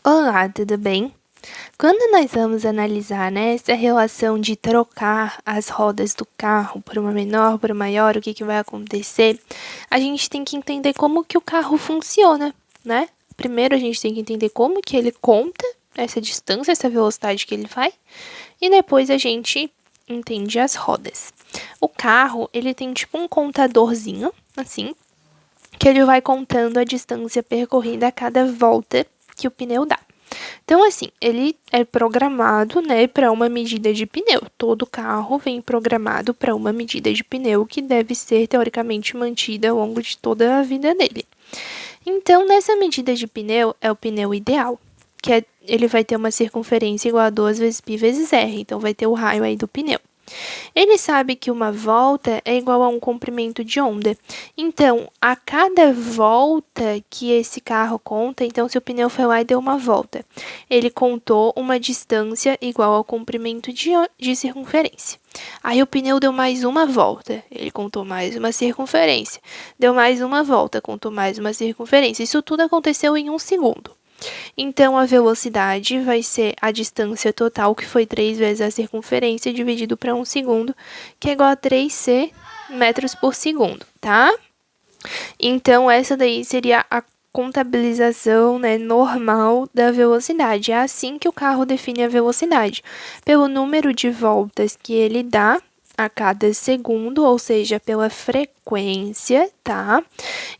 Olá, tudo bem? Quando nós vamos analisar, né, essa relação de trocar as rodas do carro por uma menor, por uma maior, o que que vai acontecer, a gente tem que entender como que o carro funciona, né? Primeiro a gente tem que entender como que ele conta essa distância, essa velocidade que ele vai, e depois a gente entende as rodas. O carro, ele tem tipo um contadorzinho, assim, que ele vai contando a distância percorrida a cada volta que o pneu dá. Então, assim, ele é programado, né, para uma medida de pneu. Todo carro vem programado para uma medida de pneu que deve ser teoricamente mantida ao longo de toda a vida dele. Então, nessa medida de pneu é o pneu ideal, ele vai ter uma circunferência igual a 2 vezes π vezes r, então vai ter o raio aí do pneu. Ele sabe que uma volta é igual a um comprimento de onda. Então, a cada volta que esse carro conta, então se o pneu foi lá e deu uma volta, ele contou uma distância igual ao comprimento de circunferência. Aí o pneu deu mais uma volta, ele contou mais uma circunferência. Deu mais uma volta, contou mais uma circunferência. Isso tudo aconteceu em 1 segundo. Então, a velocidade vai ser a distância total, que foi 3 vezes a circunferência, dividido para 1 segundo, que é igual a 3c metros por segundo, tá? Então, essa daí seria a contabilização, né, normal da velocidade. É assim que o carro define a velocidade, pelo número de voltas que ele dá a cada segundo, ou seja, pela frequência, tá?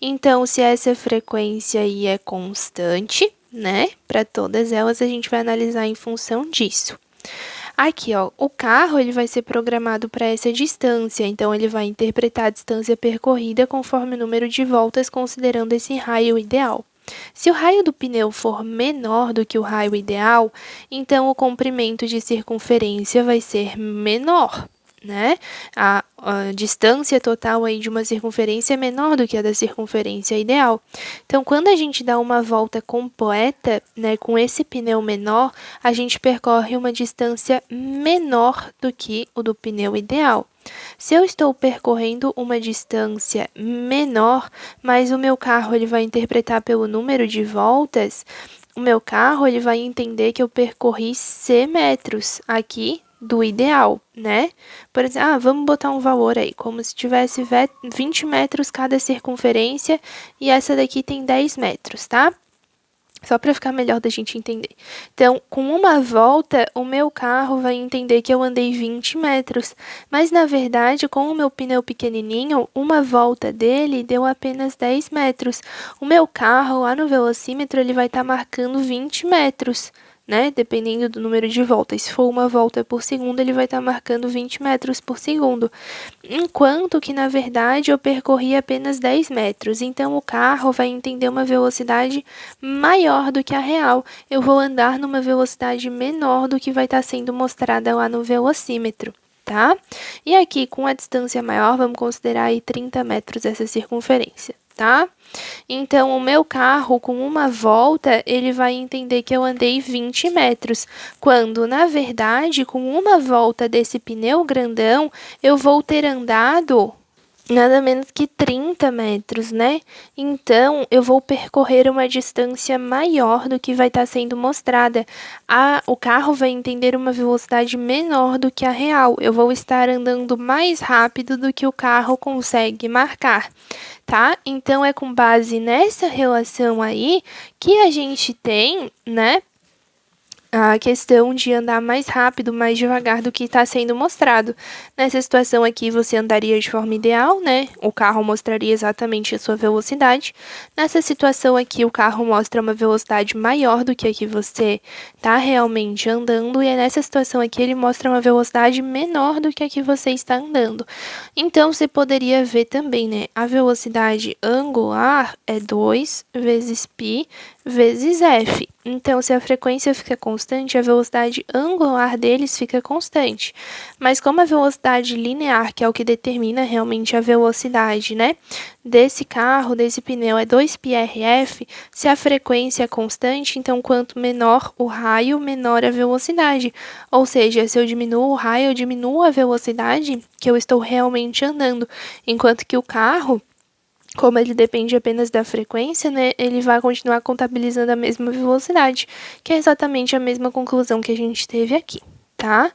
Então, se essa frequência aí é constante, né? Para todas elas, a gente vai analisar em função disso. Aqui, ó, o carro ele vai ser programado para essa distância, então ele vai interpretar a distância percorrida conforme o número de voltas, considerando esse raio ideal. Se o raio do pneu for menor do que o raio ideal, então o comprimento de circunferência vai ser menor, né? A distância total aí de uma circunferência é menor do que a da circunferência ideal. Então, quando a gente dá uma volta completa, né, com esse pneu menor, a gente percorre uma distância menor do que o do pneu ideal. Se eu estou percorrendo uma distância menor, mas o meu carro ele vai interpretar pelo número de voltas, o meu carro ele vai entender que eu percorri c metros aqui do ideal, né? Por exemplo, vamos botar um valor aí, como se tivesse 20 metros cada circunferência e essa daqui tem 10 metros, tá? Só para ficar melhor da gente entender. Então, com uma volta, o meu carro vai entender que eu andei 20 metros. Mas, na verdade, com o meu pneu pequenininho, uma volta dele deu apenas 10 metros. O meu carro, lá no velocímetro, ele vai estar marcando 20 metros, né? Dependendo do número de voltas. Se for uma volta por segundo, ele vai estar marcando 20 metros por segundo. Enquanto que, na verdade, eu percorri apenas 10 metros. Então, o carro vai entender uma velocidade maior do que a real. Eu vou andar numa velocidade menor do que vai estar sendo mostrada lá no velocímetro, tá? E aqui, com a distância maior, vamos considerar aí 30 metros essa circunferência, tá? Então, o meu carro, com uma volta, ele vai entender que eu andei 20 metros, quando, na verdade, com uma volta desse pneu grandão, eu vou ter andado nada menos que 30 metros, né? Então, eu vou percorrer uma distância maior do que vai estar sendo mostrada. O carro vai entender uma velocidade menor do que a real. Eu vou estar andando mais rápido do que o carro consegue marcar, tá? Então, é com base nessa relação aí que a gente tem, né, a questão de andar mais rápido, mais devagar do que está sendo mostrado. Nessa situação aqui, você andaria de forma ideal, né? O carro mostraria exatamente a sua velocidade. Nessa situação aqui, o carro mostra uma velocidade maior do que a que você está realmente andando, e nessa situação aqui, ele mostra uma velocidade menor do que a que você está andando. Então, você poderia ver também, né? A velocidade angular é 2 vezes π vezes f. Então, se a frequência fica constante, a velocidade angular deles fica constante. Mas como a velocidade linear, que é o que determina realmente a velocidade, né, desse carro, desse pneu, é 2πrf, se a frequência é constante, então quanto menor o raio, menor a velocidade. Ou seja, se eu diminuo o raio, eu diminuo a velocidade que eu estou realmente andando. Enquanto que o carro, como ele depende apenas da frequência, né, ele vai continuar contabilizando a mesma velocidade, que é exatamente a mesma conclusão que a gente teve aqui, tá?